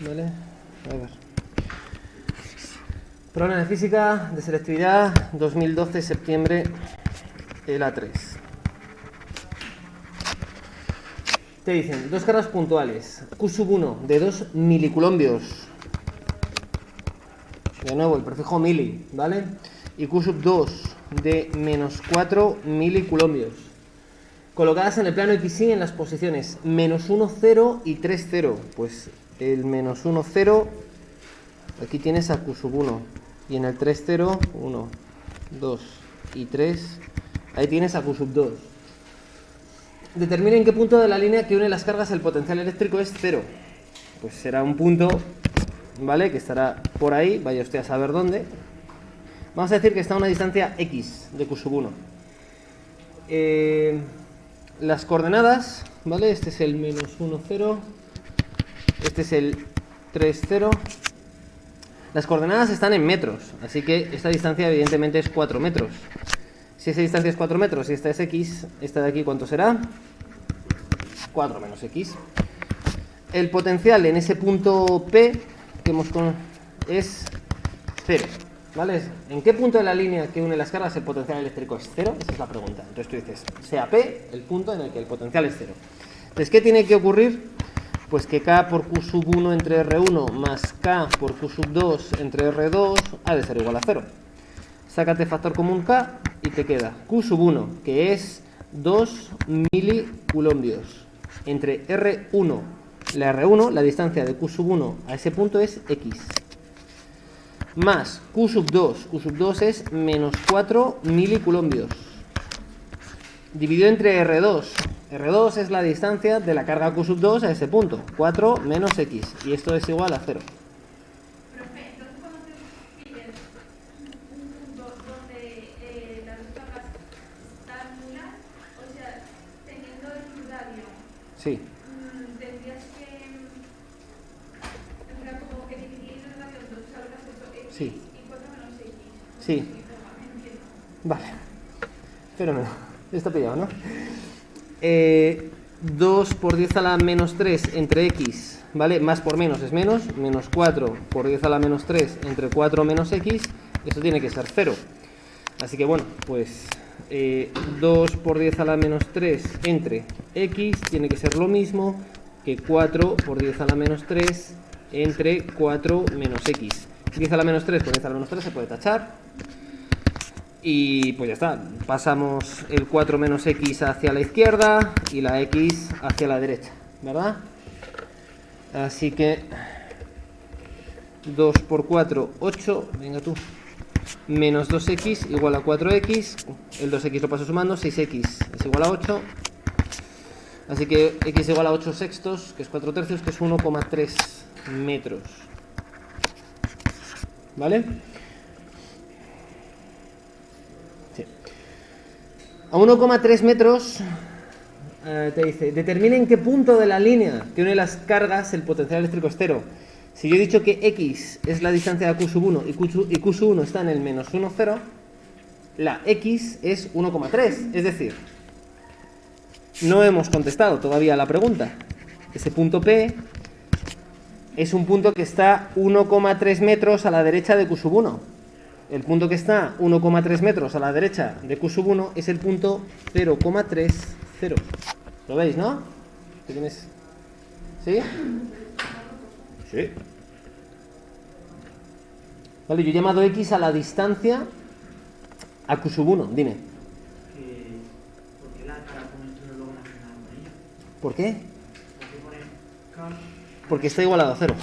¿Vale? A ver. Problema de física, de selectividad, 2012, septiembre, el A3. Te dicen, dos cargas puntuales, Q1 de 2 milicoulombios. De nuevo, el prefijo mili, ¿vale? Y Q2 de menos 4 milicoulombios. Colocadas en el plano XY en las posiciones menos 1, 0 y 3, 0. Pues el menos 1, 0, aquí tienes a Q1. Y en el 3, 0, 1, 2 y 3, ahí tienes a Q2. Determina en qué punto de la línea que une las cargas el potencial eléctrico es 0. Pues será un punto, ¿vale? Que estará por ahí, vaya usted a saber dónde. Vamos a decir que está a una distancia X de Q1. Las coordenadas, ¿vale? Este es el menos 1, 0. Este es el 3, 0. Las coordenadas están en metros, así que esta distancia evidentemente es 4 metros. Si esa distancia es 4 metros y esta es X, esta de aquí, ¿cuánto será? 4 menos X. El potencial en ese punto P que hemos es 0. ¿Vale? ¿En qué punto de la línea que une las cargas el potencial eléctrico es 0? Esa es la pregunta. Entonces tú dices, sea P el punto en el que el potencial es 0. Entonces, ¿qué tiene que ocurrir? Pues que K por Q1 entre R1 más K por Q2 entre R2 ha de ser igual a 0. Sácate factor común K y te queda Q1, que es 2 milicoulombios, entre R1. La R1, la distancia de Q1 a ese punto es X. Más Q2. Q2 es menos 4 milicoulombios. Dividido entre R2. R2 es la distancia de la carga Q2 a ese punto. 4 menos X. Y esto es igual a 0. Profe, entonces cuando te pides un punto donde las dos cargas están nulas, o sea, teniendo el radio, Sí. tendrías que, o sea, como que dividir el radio en dos cargas, eso, X Sí. y 4 menos X. Sí. Entiendo. Vale. Fenómeno. Está pillado, ¿no? 2 por 10 a la menos 3 entre X, ¿vale? Más por menos es menos. Menos 4 por 10 a la menos 3 entre 4 menos X. Esto tiene que ser 0. Así que bueno, pues 2 por 10 a la menos 3 entre X tiene que ser lo mismo que 4 por 10 a la menos 3 entre 4 menos X. 10 a la menos 3 por 10 a la menos 3 se puede tachar. Y pues ya está, pasamos el 4 menos X hacia la izquierda y la X hacia la derecha, ¿verdad? Así que 2 por 4, 8, venga tú, menos 2X igual a 4X, el 2X lo paso sumando, 6X es igual a 8, así que X igual a 8 sextos, que es 4 tercios, que es 1,3 metros, ¿vale? A 1,3 metros te dice, determina en qué punto de la línea que une las cargas el potencial eléctrico es 0. Si yo he dicho que X es la distancia de Q1 y Q1 está en el menos 1, 0, la X es 1,3. Es decir, no hemos contestado todavía la pregunta. Ese punto P es un punto que está 1,3 metros a la derecha de Q1. El punto que está 1,3 metros a la derecha de Q1 es el punto 0,30. ¿Lo veis, no? ¿Qué tienes? ¿Sí? Sí. Vale, yo he llamado X a la distancia a Q1. Dime. ¿Por qué la cara pone esto luego la final amarillo? ¿Por qué? ¿Por qué pone K? Porque está igualado a 0.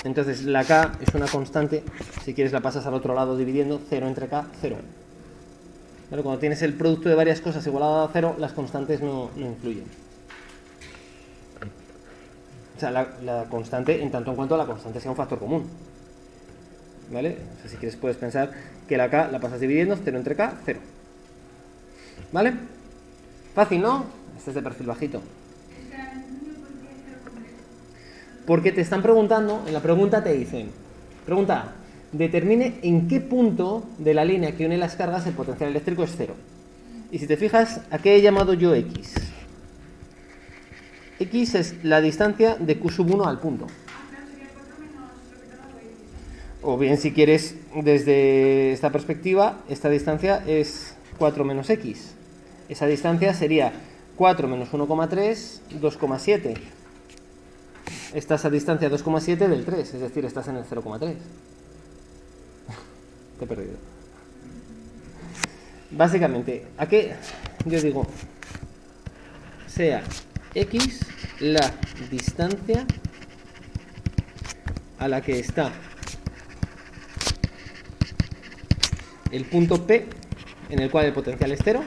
Entonces la K es una constante, si quieres la pasas al otro lado dividiendo, 0 entre K, 0. Pero cuando tienes el producto de varias cosas igualado a 0, las constantes no influyen. O sea, la constante, en tanto en cuanto la constante sea un factor común. ¿Vale? O sea, si quieres puedes pensar que la K la pasas dividiendo, 0 entre K, 0. ¿Vale? Fácil, ¿no? Este es de perfil bajito. Porque te están preguntando, en la pregunta te dicen, pregunta A, determine en qué punto de la línea que une las cargas el potencial eléctrico es 0. Y si te fijas, ¿a qué he llamado yo X? X es la distancia de Q sub 1 al punto. O bien, si quieres, desde esta perspectiva, esta distancia es 4 menos X. Esa distancia sería 4 menos 1,3, 2,7. Estás a distancia 2,7 del 3, es decir, estás en el 0,3. Te he perdido. Básicamente, ¿a qué? Yo digo, sea X la distancia a la que está el punto P, en el cual el potencial es 0,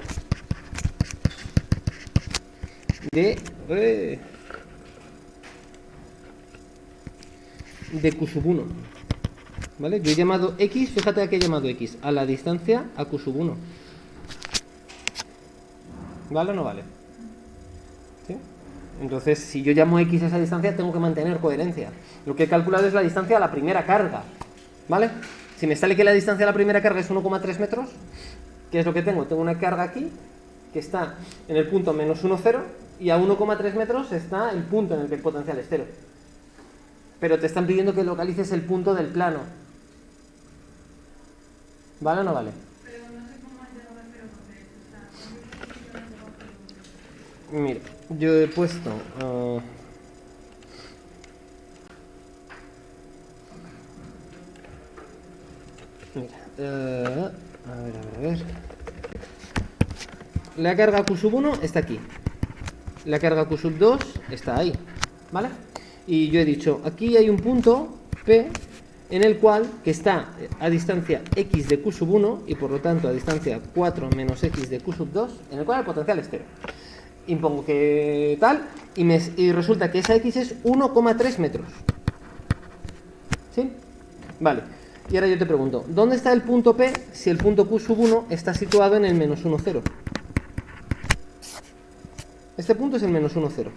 de Q sub 1. ¿Vale? Yo he llamado X, fíjate a qué he llamado X, a la distancia a Q sub 1. ¿Vale o no vale? ¿Sí? Entonces, si yo llamo X a esa distancia, tengo que mantener coherencia. Lo que he calculado es la distancia a la primera carga. ¿Vale? Si me sale que la distancia a la primera carga es 1,3 metros, ¿qué es lo que tengo? Tengo una carga aquí que está en el punto menos 1, 0, y a 1,3 metros está el punto en el que el potencial es 0. Pero te están pidiendo que localices el punto del plano. ¿Vale o no vale? Pero no sé cómo es llegar a 0,3. Mira, yo he puesto... mira, a ver. La carga Q sub 1 está aquí. La carga Q sub 2 está ahí. ¿Vale? Y yo he dicho, aquí hay un punto P en el cual, que está a distancia X de Q sub 1 y por lo tanto a distancia 4 menos X de Q sub 2, en el cual el potencial es 0. Impongo que tal, y resulta que esa X es 1,3 metros. ¿Sí? Vale. Y ahora yo te pregunto, ¿dónde está el punto P si el punto Q sub 1 está situado en el menos 1, 0? Este punto es el menos 1, 0.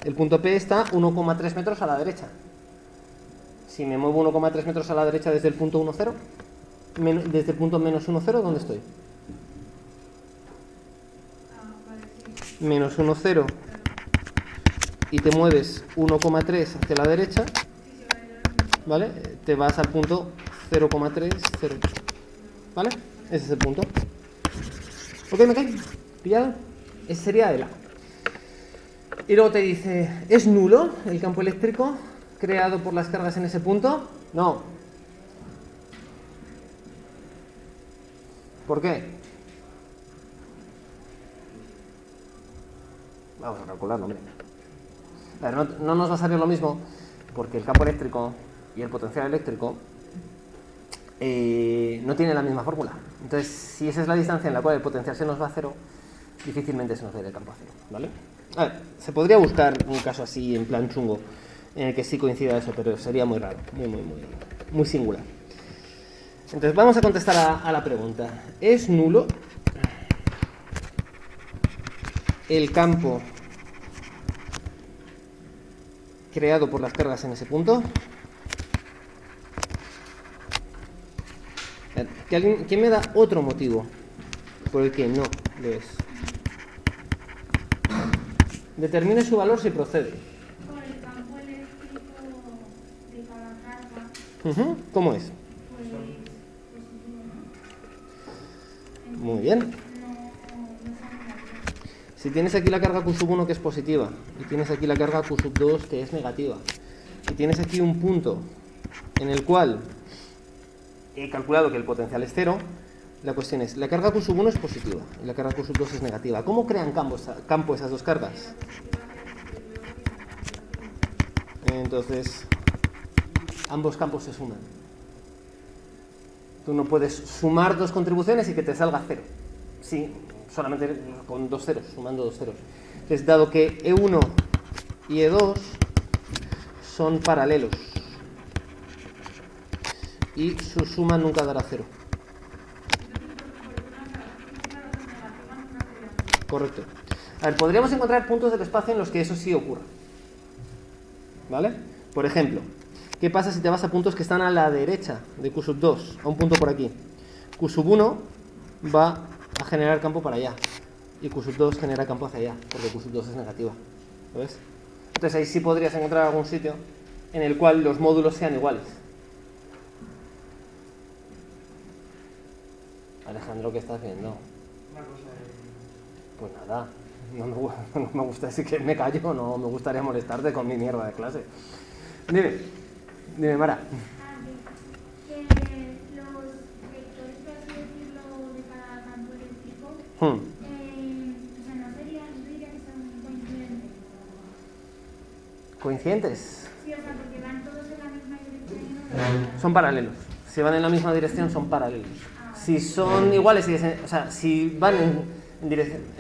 El punto P está 1,3 metros a la derecha. Si me muevo 1,3 metros a la derecha desde el punto 1, 0, desde el punto menos 1, 0, ¿dónde estoy? Menos 1, 0, y te mueves 1,3 hacia la derecha, ¿vale? Te vas al punto 0,3, 0. ¿Vale? Ese es el punto. ¿Ok, me cae? ¿Pillado? Ese sería el A. Y luego te dice, ¿es nulo el campo eléctrico creado por las cargas en ese punto? No. ¿Por qué? Vamos a calcularlo, hombre. A ver, no nos va a salir lo mismo, porque el campo eléctrico y el potencial eléctrico no tienen la misma fórmula. Entonces, si esa es la distancia en la cual el potencial se nos va a 0, difícilmente se nos va a ir el campo a 0, ¿vale? A ver, se podría buscar un caso así, en plan chungo, en el que sí coincida eso, pero sería muy raro, muy singular. Entonces, vamos a contestar a la pregunta. ¿Es nulo el campo creado por las cargas en ese punto? ¿Quién me da otro motivo por el que no lo es? Determine su valor si procede. Por el campo eléctrico de cada carga. ¿Cómo es? Pues positivo, ¿no? Muy bien. No sabe nada. Si tienes aquí la carga Q sub 1 que es positiva y tienes aquí la carga Q sub 2 que es negativa, y tienes aquí un punto en el cual he calculado que el potencial es 0, la cuestión es, la carga Q sub 1 es positiva y la carga Q sub 2 es negativa. ¿Cómo crean campo esas dos cargas? Entonces, ambos campos se suman. Tú no puedes sumar dos contribuciones y que te salga 0. Sí, solamente con dos ceros, sumando dos ceros. Entonces, dado que E1 y E2 son paralelos y su suma nunca dará 0. Correcto. A ver, podríamos encontrar puntos del espacio en los que eso sí ocurra. ¿Vale? Por ejemplo, ¿qué pasa si te vas a puntos que están a la derecha de Q sub 2? A un punto por aquí. Q sub 1 va a generar campo para allá y Q sub 2 genera campo hacia allá, porque Q sub 2 es negativa. ¿Lo ves? Entonces ahí sí podrías encontrar algún sitio en el cual los módulos sean iguales. Alejandro, ¿qué estás viendo? Una cosa Pues nada, no me gusta decir que me callo, no me gustaría molestarte con mi mierda de clase. Dime, Mara. Que los vectores, por así decirlo, de cada campo eléctrico, o sea, no diría que son coincidentes. ¿Coincidentes? Sí, o sea, porque van todos en la misma dirección. Son paralelos. Si van en la misma dirección, son paralelos. Si son iguales, o sea, si van en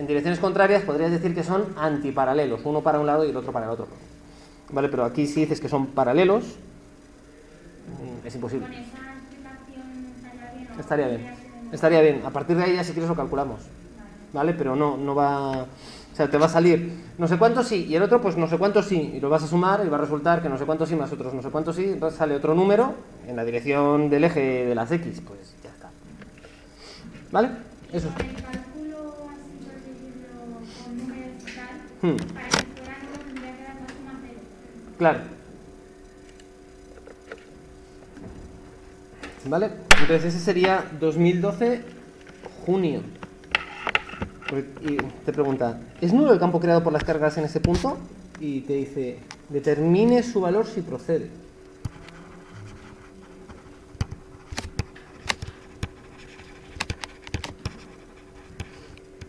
direcciones contrarias, podrías decir que son antiparalelos, uno para un lado y el otro para el otro. ¿Vale? Pero aquí si dices que son paralelos, es imposible. Con esa explicación estaría bien. ¿No? Estaría bien. Estaría bien. A partir de ahí ya si quieres lo calculamos. ¿Vale? Pero no va... O sea, te va a salir no sé cuánto sí y el otro pues no sé cuánto sí. Y lo vas a sumar y va a resultar que no sé cuánto sí más otros no sé cuánto sí. Entonces sale otro número en la dirección del eje de las X. Pues ya está. ¿Vale? Eso es. Con el cálculo, así por decirlo, con números y tal, para que fuera no tendría que dar 2,0. Claro. ¿Vale? Entonces ese sería 2012, junio. Y te pregunta, ¿es nulo el campo creado por las cargas en ese punto? Y te dice, determine su valor si procede.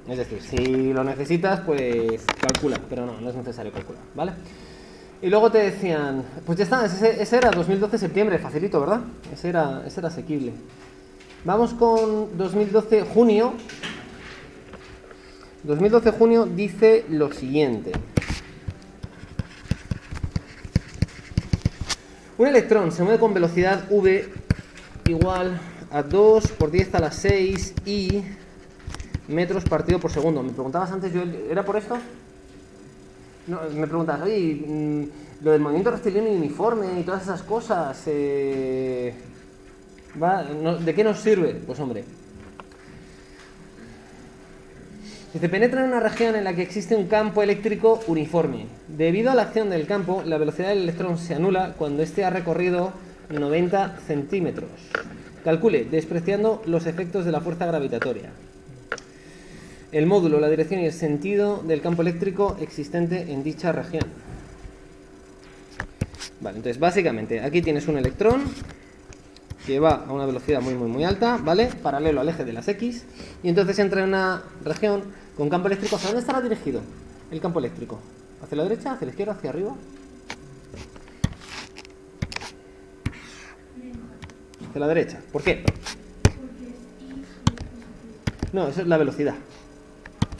Es decir, si lo necesitas, pues calcula, pero no es necesario calcular, ¿vale? Y luego te decían, pues ya está, ese era 2012 septiembre, facilito, ¿verdad? Ese era asequible. Vamos con 2012 junio. 2012 junio dice lo siguiente. Un electrón se mueve con velocidad v igual a 2 por 10 a la 6 y metros partido por segundo. Me preguntabas antes, ¿era por esto? No, me preguntabas, oye, lo del movimiento rectilíneo uniforme y todas esas cosas, ¿de qué nos sirve? Pues hombre, se penetra en una región en la que existe un campo eléctrico uniforme. Debido a la acción del campo, la velocidad del electrón se anula cuando éste ha recorrido 90 centímetros. Calcule, despreciando los efectos de la fuerza gravitatoria. El módulo, la dirección y el sentido del campo eléctrico existente en dicha región. Vale, entonces básicamente aquí tienes un electrón que va a una velocidad muy alta, ¿vale? Paralelo al eje de las X, y entonces entra en una región con campo eléctrico. ¿Hacia dónde estará dirigido el campo eléctrico? ¿Hacia la derecha, hacia la izquierda, hacia arriba? Hacia la derecha. ¿Por qué? No, eso es la velocidad.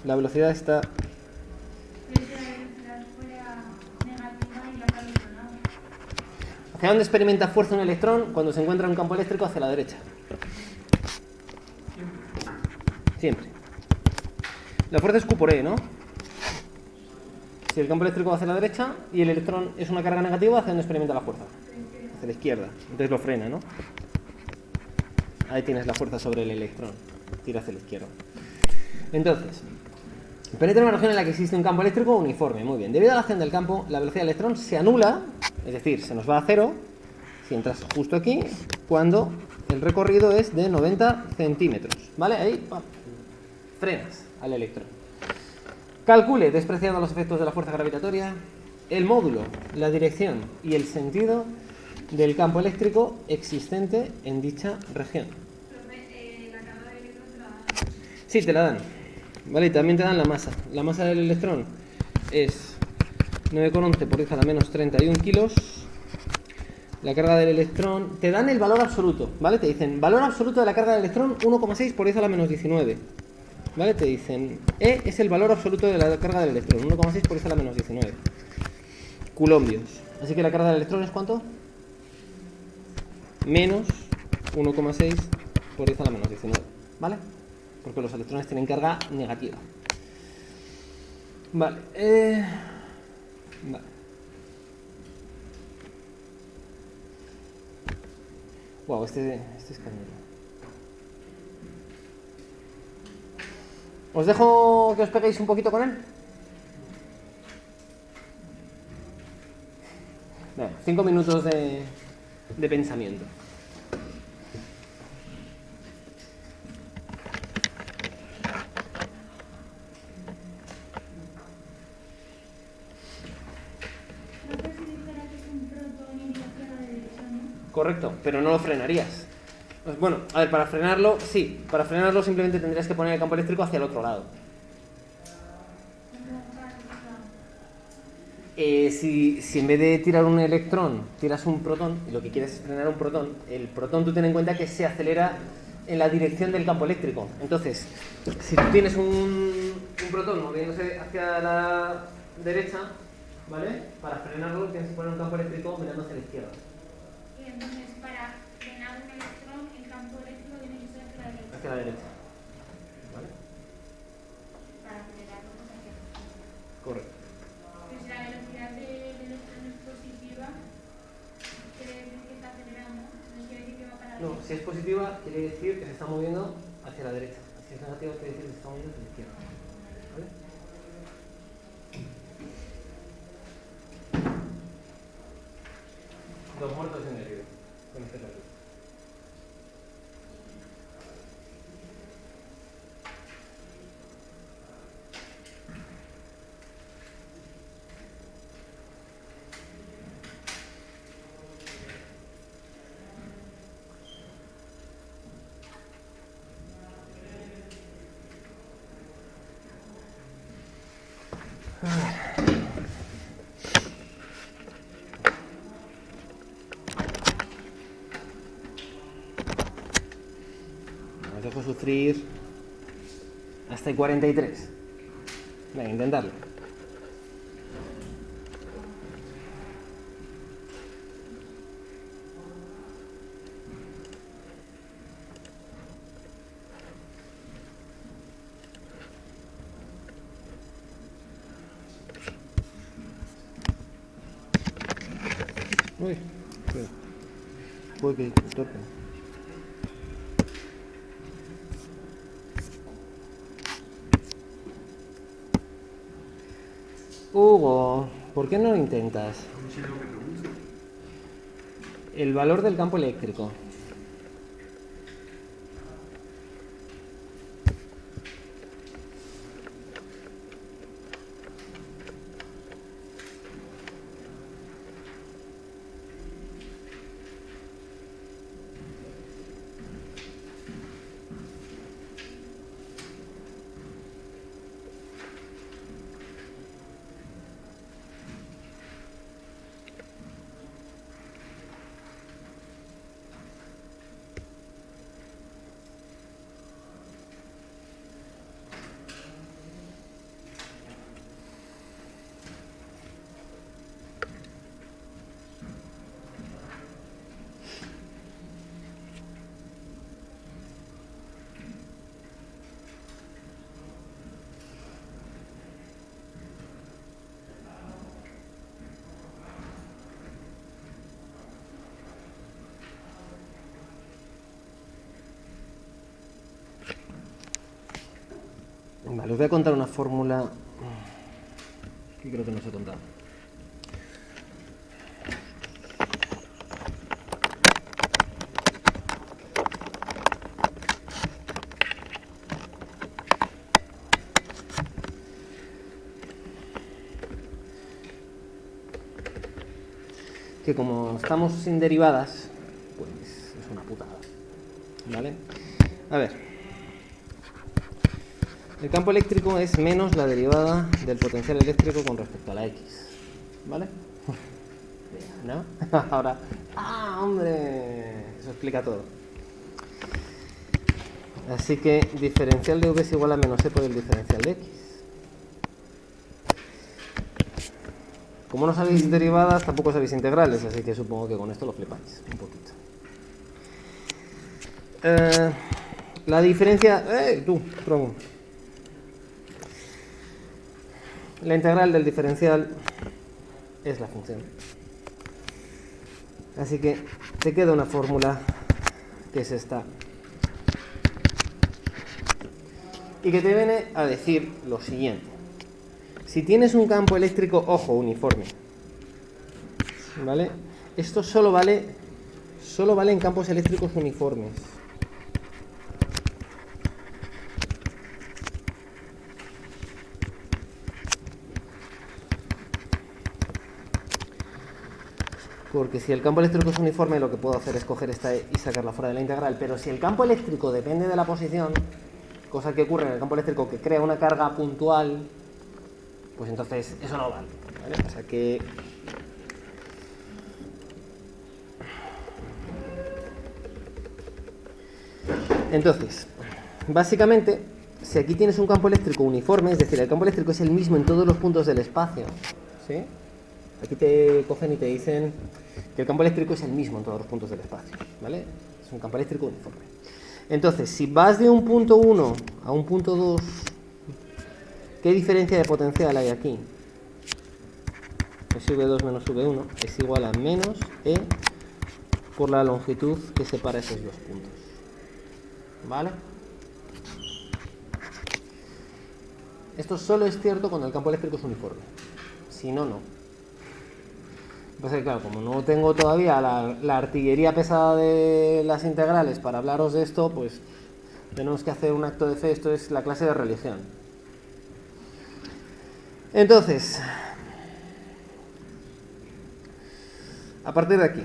La velocidad está... ¿Hacia dónde experimenta fuerza un electrón cuando se encuentra en un campo eléctrico? Hacia la derecha. Siempre. La fuerza es Q por E, ¿no? Si el campo eléctrico va hacia la derecha y el electrón es una carga negativa, ¿hacia dónde experimenta la fuerza? Hacia la izquierda. Entonces lo frena, ¿no? Ahí tienes la fuerza sobre el electrón. Tira hacia la izquierda. Entonces, penetra en una región en la que existe un campo eléctrico uniforme. Muy bien. Debido a la acción del campo, la velocidad del electrón se anula, es decir, se nos va a cero, si entras justo aquí, cuando el recorrido es de 90 centímetros. ¿Vale? Ahí, ¡pam!, frenas al electrón. Calcule, despreciando los efectos de la fuerza gravitatoria, el módulo, la dirección y el sentido del campo eléctrico existente en dicha región. La carga de electrón te la dan. Sí, te la dan. Vale, y también te dan la masa. La masa del electrón es 9,11 por 10 a la menos 31 kilos. La carga del electrón... Te dan el valor absoluto, ¿vale? Te dicen, valor absoluto de la carga del electrón, 1,6 por 10 a la menos 19. ¿Vale? Te dicen, E es el valor absoluto de la carga del electrón, 1,6 por 10 a la menos 19. Coulombios. Así que la carga del electrón es ¿cuánto? Menos 1,6 por 10 a la menos 19. ¿Vale? Porque los electrones tienen carga negativa. Vale. Vale. Wow, este es cañero. ¿Os dejo que os peguéis un poquito con él? Venga, 5 minutos de pensamiento. Correcto, pero no lo frenarías. Pues bueno, a ver, para frenarlo, sí. Para frenarlo simplemente tendrías que poner el campo eléctrico hacia el otro lado. Si en vez de tirar un electrón, tiras un protón, y lo que quieres es frenar un protón, el protón tú ten en cuenta que se acelera en la dirección del campo eléctrico. Entonces, si tú tienes un protón moviéndose hacia la derecha, ¿vale? Para frenarlo tienes que poner un campo eléctrico mirando hacia la izquierda. Y entonces, para frenar un electrón, el campo eléctrico tiene que ser hacia la derecha. Hacia la derecha. ¿Vale? Para acelerarlo, pues hacia la izquierda. Correcto. Pues si la velocidad del electrón es positiva, quiere decir que está acelerando. No quiere decir que va para la No, si es positiva, quiere decir que se está moviendo hacia la derecha. Si es negativa, quiere decir que se está moviendo hacia la izquierda. ¿Vale? Dos muertos en el río, con este caso. Os dejo sufrir hasta el 43. Venga, intentarlo. Uy, cuidado. Puede que torpe. Hugo, ¿por qué no lo intentas? El valor del campo eléctrico. Vale, os voy a contar una fórmula que creo que no os he contado. Que como estamos sin derivadas, pues es una putada. ¿Vale? A ver. El campo eléctrico es menos la derivada del potencial eléctrico con respecto a la X. ¿Vale? ¿No? Ahora... ¡Ah, hombre! Eso explica todo. Así que diferencial de V es igual a menos E por el diferencial de X. Como no sabéis derivadas, tampoco sabéis integrales, así que supongo que con esto lo flipáis un poquito. La diferencia... tú, promo. La integral del diferencial es la función. Así que te queda una fórmula que es esta. Y que te viene a decir lo siguiente. Si tienes un campo eléctrico, ojo, uniforme, ¿vale? Esto solo vale en campos eléctricos uniformes. Porque si el campo eléctrico es uniforme, lo que puedo hacer es coger esta y sacarla fuera de la integral. Pero si el campo eléctrico depende de la posición, cosa que ocurre en el campo eléctrico que crea una carga puntual, pues entonces eso no vale, ¿vale? O sea que... Entonces, básicamente, si aquí tienes un campo eléctrico uniforme, es decir, el campo eléctrico es el mismo en todos los puntos del espacio, ¿sí? Aquí te cogen y te dicen que el campo eléctrico es el mismo en todos los puntos del espacio, ¿vale? Es un campo eléctrico uniforme. Entonces, si vas de un punto 1 a un punto 2, ¿qué diferencia de potencial hay aquí? SV2 menos V1 es igual a menos E por la longitud que separa esos dos puntos, ¿vale? Esto solo es cierto cuando el campo eléctrico es uniforme, si no, no. Pues claro, como no tengo todavía la artillería pesada de las integrales para hablaros de esto, pues tenemos que hacer un acto de fe. Esto es la clase de religión. Entonces, a partir de aquí,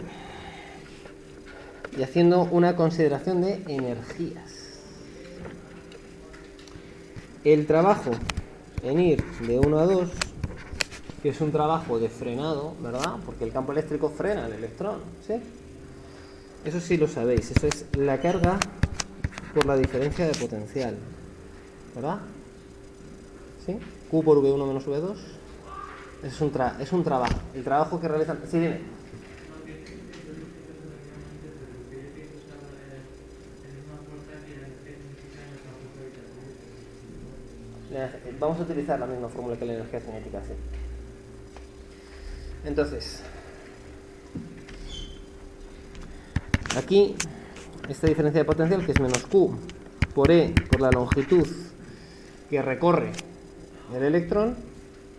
y haciendo una consideración de energías, el trabajo en ir de 1 a 2, que es un trabajo de frenado, ¿verdad? Porque el campo eléctrico frena el electrón, ¿sí? Eso sí lo sabéis, eso es la carga por la diferencia de potencial, ¿verdad? ¿Sí? Q por V1 menos V2. Es un trabajo. El trabajo que realizan... Sí, dime. Vamos a utilizar la misma fórmula que la energía cinética, sí. Entonces, aquí, esta diferencia de potencial, que es menos Q por E por la longitud que recorre el electrón,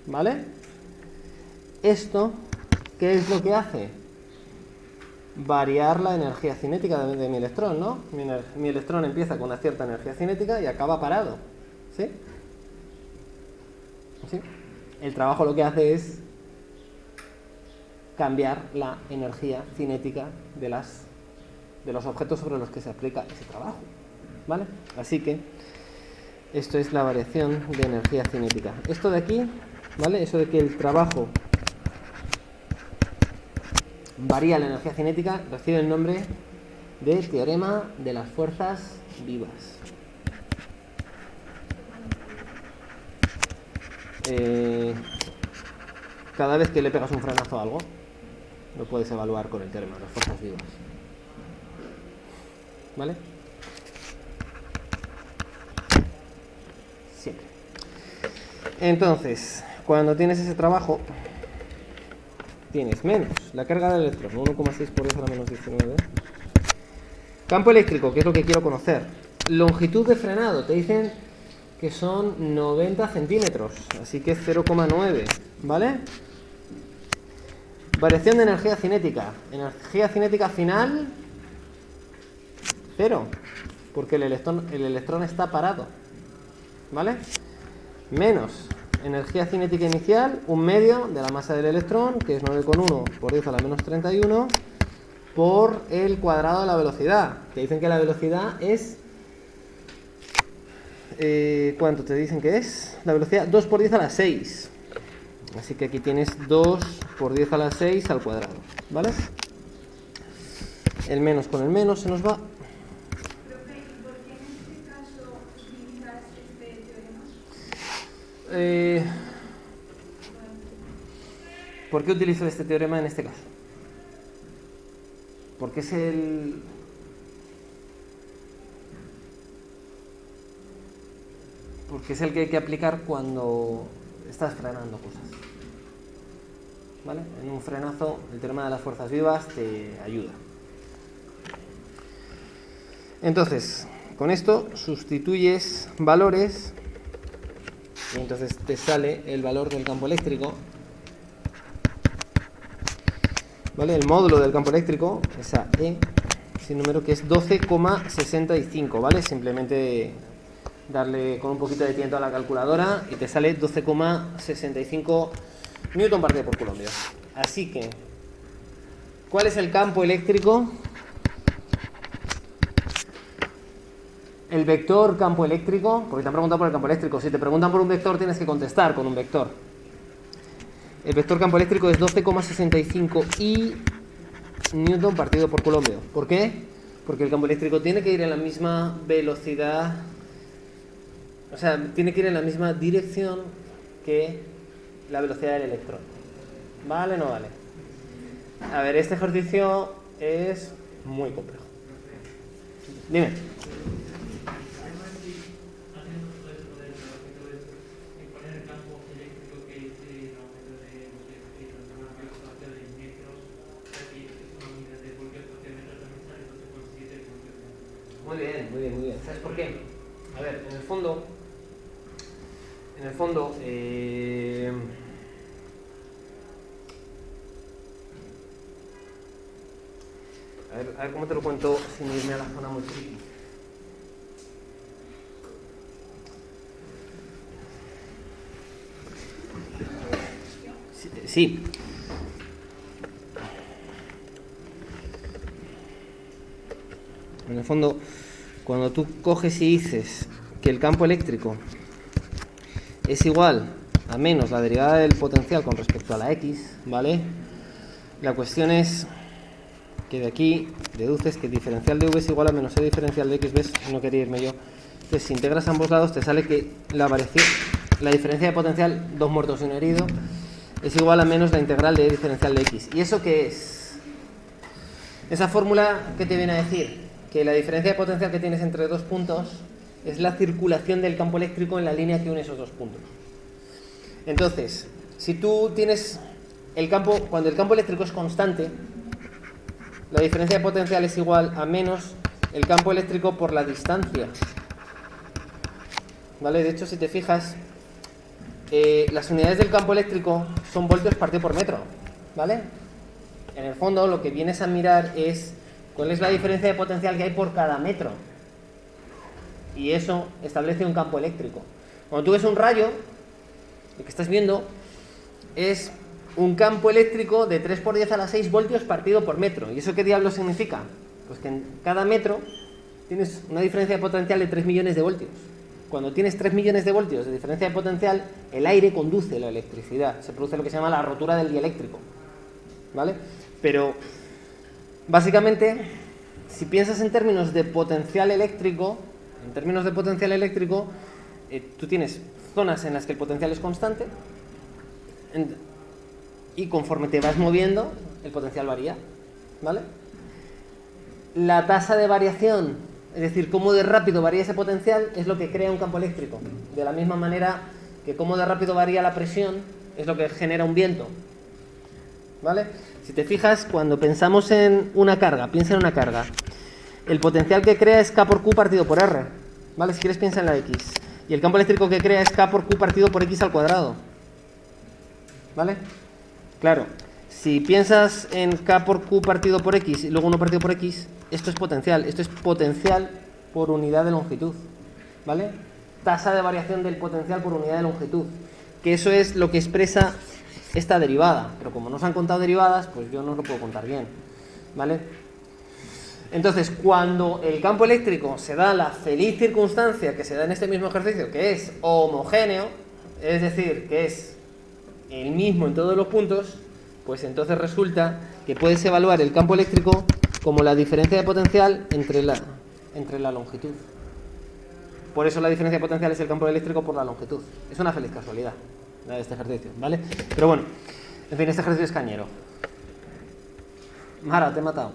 ¿vale? Esto, ¿qué es lo que hace? Variar la energía cinética de mi electrón, ¿no? Mi electrón empieza con una cierta energía cinética y acaba parado, ¿sí? ¿Sí? El trabajo lo que hace es cambiar la energía cinética de los objetos sobre los que se aplica ese trabajo, ¿vale? Así que esto es la variación de energía cinética. Esto de aquí, ¿vale? Eso de que el trabajo varía la energía cinética recibe el nombre de teorema de las fuerzas vivas. Cada vez que le pegas un frenazo a algo, lo puedes evaluar con el teorema de las fuerzas vivas, ¿vale? Siempre. Entonces, cuando tienes ese trabajo, tienes menos la carga del electrón, 1,6 por 10 a la menos 19. Campo eléctrico, que es lo que quiero conocer. Longitud de frenado, te dicen que son 90 centímetros, así que 0,9, ¿vale? Variación de energía cinética. Energía cinética final, 0, porque el electrón está parado, ¿vale? Menos energía cinética inicial, 1/2 de la masa del electrón, que es 9,1 por 10 a la menos 31, por el cuadrado de la velocidad. Te dicen que la velocidad es... ¿cuánto te dicen que es? La velocidad 2 por 10 a la 6. Así que aquí tienes 2 por 10 a la 6 al cuadrado, ¿vale? El menos con el menos se nos va. Profe, ¿por qué en este caso utilizas este teorema? ¿Por qué utilizo este teorema en este caso? Porque es el... Porque es el que hay que aplicar cuando estás frenando cosas, ¿vale? En un frenazo, el teorema de las fuerzas vivas te ayuda. Entonces, con esto sustituyes valores y entonces te sale el valor del campo eléctrico ¿vale? El módulo del campo eléctrico, esa E, sin número, que es 12,65, ¿vale? Simplemente darle con un poquito de tiento a la calculadora y te sale 12,65 newton partido por coulomb. Así que, ¿cuál es el campo eléctrico? El vector campo eléctrico, porque te han preguntado por el campo eléctrico. Si te preguntan por un vector, tienes que contestar con un vector. El vector campo eléctrico es 12,65 I newton partido por coulomb. ¿Por qué? Porque el campo eléctrico tiene que ir en la misma velocidad, o sea, tiene que ir en la misma dirección que la velocidad del electrón. ¿Vale o no vale? A ver, este ejercicio es muy complejo. Dime. Muy bien, muy bien, muy bien. ¿Sabes por qué? A ver, en el fondo, a ver cómo te lo cuento sin irme a la zona muy tricky. Sí. En el fondo, cuando tú coges y dices que el campo eléctrico es igual a menos la derivada del potencial con respecto a la X, ¿vale? La cuestión es que de aquí deduces que diferencial de V es igual a menos E diferencial de X, ¿ves? No quería irme yo. Entonces, si integras ambos lados, te sale que la diferencia de potencial, 2 muertos y 1 herido, es igual a menos la integral de E diferencial de X. ¿Y eso qué es? Esa fórmula, ¿qué te viene a decir? Que la diferencia de potencial que tienes entre dos puntos es la circulación del campo eléctrico en la línea que une esos dos puntos. Entonces, si tú tienes el campo, cuando el campo eléctrico es constante, la diferencia de potencial es igual a menos el campo eléctrico por la distancia. ¿Vale? De hecho, si te fijas, las unidades del campo eléctrico son voltios partido por metro. ¿Vale? En el fondo, lo que vienes a mirar es cuál es la diferencia de potencial que hay por cada metro. Y eso establece un campo eléctrico. Cuando tú ves un rayo, lo que estás viendo es un campo eléctrico de 3 por 10 a la 6 voltios partido por metro. ¿Y eso qué diablos significa? Pues que en cada metro tienes una diferencia de potencial de 3 millones de voltios. Cuando tienes 3 millones de voltios de diferencia de potencial, el aire conduce la electricidad. Se produce lo que se llama la rotura del dieléctrico. ¿Vale? Pero básicamente, si piensas en términos de potencial eléctrico, tú tienes zonas en las que el potencial es constante y conforme te vas moviendo, el potencial varía, ¿vale? La tasa de variación, es decir, cómo de rápido varía ese potencial, es lo que crea un campo eléctrico. De la misma manera que cómo de rápido varía la presión, es lo que genera un viento, ¿vale? Si te fijas, cuando pensamos en una carga, piensa en una carga, el potencial que crea es K por Q partido por R, ¿vale? Si quieres piensa en la X. Y el campo eléctrico que crea es K por Q partido por X al cuadrado, ¿vale? Claro, si piensas en K por Q partido por X y luego 1 partido por X, esto es potencial por unidad de longitud, ¿vale? Tasa de variación del potencial por unidad de longitud, que eso es lo que expresa esta derivada, pero como no se han contado derivadas, pues yo no lo puedo contar bien, ¿vale? Entonces, cuando el campo eléctrico se da la feliz circunstancia que se da en este mismo ejercicio, que es homogéneo, es decir, que es el mismo en todos los puntos, pues entonces resulta que puedes evaluar el campo eléctrico como la diferencia de potencial entre la longitud. Por eso la diferencia de potencial es el campo eléctrico por la longitud. Es una feliz casualidad de este ejercicio, ¿vale? Pero bueno, en fin, este ejercicio es cañero. Mara, te he matado.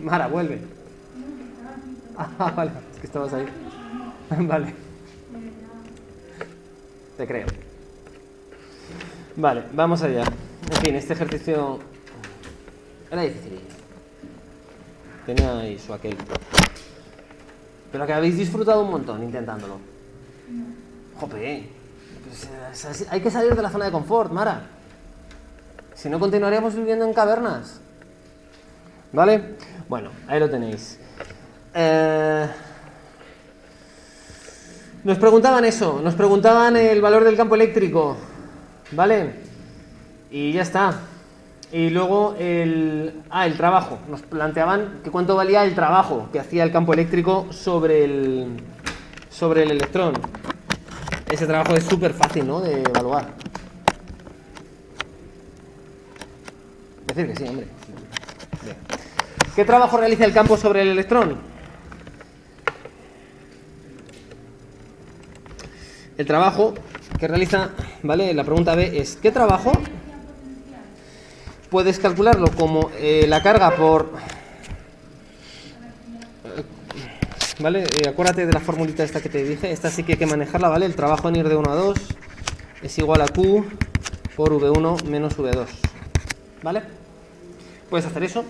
Mara, vuelve. Ah, vale, es que estabas ahí. Vale. Te creo. Vale, vamos allá. En fin, este ejercicio era difícil. Tenía ahí su aquel. Pero que habéis disfrutado un montón intentándolo. Jope, pues, hay que salir de la zona de confort, Mara. Si no, continuaríamos viviendo en cavernas. ¿Vale? Bueno, ahí lo tenéis. Nos preguntaban eso, nos preguntaban el valor del campo eléctrico. ¿Vale? Y ya está. Y luego el trabajo. Nos planteaban que cuánto valía el trabajo que hacía el campo eléctrico sobre el electrón. Ese trabajo es súper fácil, ¿no?, de evaluar. Decir que sí, hombre. Bien. ¿Qué trabajo realiza el campo sobre el electrón? El trabajo que realiza, ¿vale? La pregunta B es ¿qué trabajo? Puedes calcularlo como la carga por... ¿Vale? Acuérdate de la formulita esta que te dije. Esta sí que hay que manejarla, ¿vale? El trabajo en ir de 1 a 2 es igual a Q por V1 menos V2. ¿Vale? Puedes hacer eso.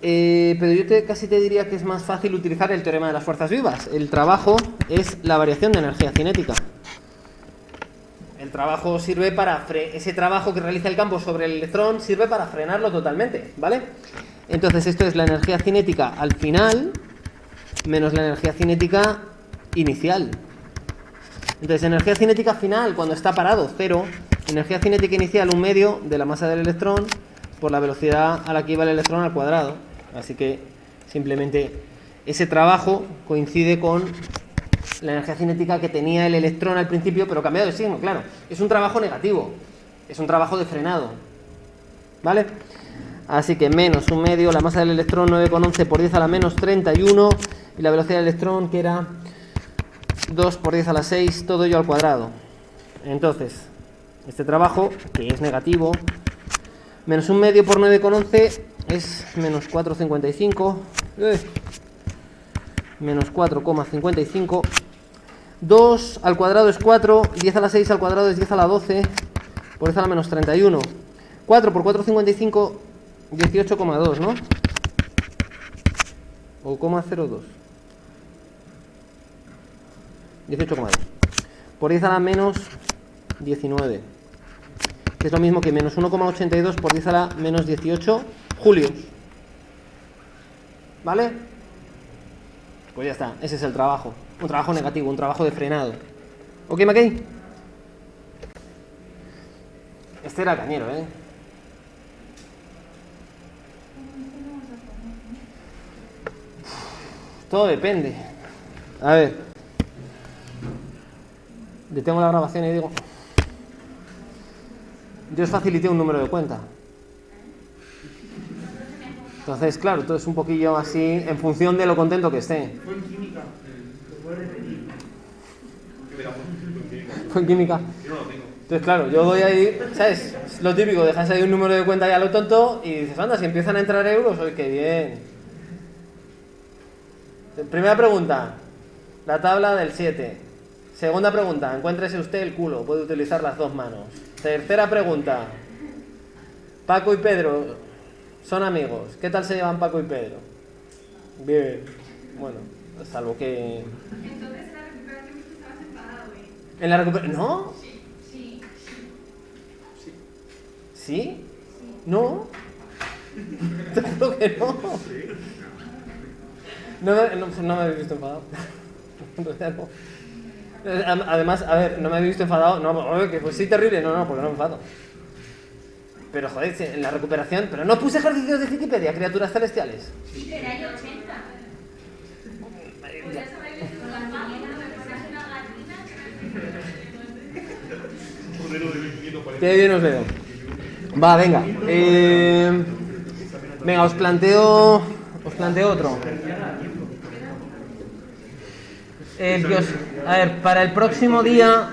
Pero yo casi te diría que es más fácil utilizar el teorema de las fuerzas vivas. El trabajo es la variación de energía cinética. El trabajo sirve para... Ese trabajo que realiza el campo sobre el electrón sirve para frenarlo totalmente, ¿vale? Entonces esto es la energía cinética al final menos la energía cinética inicial. Entonces energía cinética final cuando está parado, 0. Energía cinética inicial, 1/2 de la masa del electrón por la velocidad a la que iba el electrón al cuadrado. Así que simplemente ese trabajo coincide con la energía cinética que tenía el electrón al principio, pero cambiado de signo, claro. Es un trabajo negativo, es un trabajo de frenado, ¿vale? Así que menos 1/2, la masa del electrón 9,11 por 10 a la menos 31, y la velocidad del electrón que era 2 por 10 a la 6, todo ello al cuadrado. Entonces, este trabajo, que es negativo, menos 1/2 por 9,11 es menos 4,55, menos 4,55. 2 al cuadrado es 4, 10 a la 6 al cuadrado es 10 a la 12, por 10 a la menos 31. 4 por 4,55, 18,2, ¿no? O 0,02. 18,2. Por 10 a la menos 19. Que es lo mismo que menos 1,82 por 10 a la menos 18 julios. ¿Vale? Pues ya está, ese es el trabajo. Un trabajo negativo, un trabajo de frenado. ¿Ok, McKay? Este era cañero, ¿eh? Todo depende. A ver. Detengo la grabación y digo... Yo os facilité un número de cuenta. Entonces, claro, todo es un poquillo así en función de lo contento que esté. Fue en química. ¿Lo puedes repetir? Fue en química. Yo no lo tengo. Entonces, claro, yo doy ahí, ¿sabes? Es lo típico, dejas ahí un número de cuenta ya a lo tonto y dices, anda, si empiezan a entrar euros, ¡oye, qué bien! Primera pregunta, la tabla del 7. Segunda pregunta, encuéntrese usted el culo, puede utilizar las dos manos. Tercera pregunta, Paco y Pedro son amigos. ¿Qué tal se llevan Paco y Pedro? Bien. Bueno, salvo que... Entonces en la recuperación tú estabas enfadado, ¿eh? ¿En la recuperación? ¿No? Sí. ¿Sí? ¿No? Te juro que no. No me habéis visto enfadado. En realidad no. Además, a ver, no me habéis visto enfadado. No, que pues sí, terrible. No, porque no me enfado. Pero joder, en la recuperación... Pero no puse ejercicios de Wikipedia, criaturas celestiales. Sí, pero hay 80. Podrías haber visto la máquina, me pones una gallina. Qué bien os veo. Va, venga. Venga, os planteo otro. A ver, para el próximo día,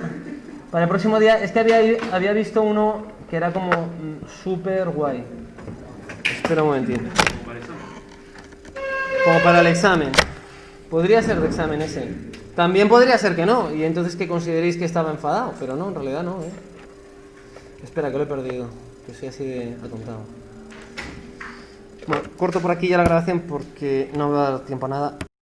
es que había visto uno que era como súper guay. Espera un momentito. Como para el examen. Podría ser de examen ese. También podría ser que no, y entonces que consideréis que estaba enfadado, pero no, en realidad no, ¿eh? Espera, que lo he perdido, que soy así de atontado. Bueno, corto por aquí ya la grabación porque no me va a dar tiempo a nada.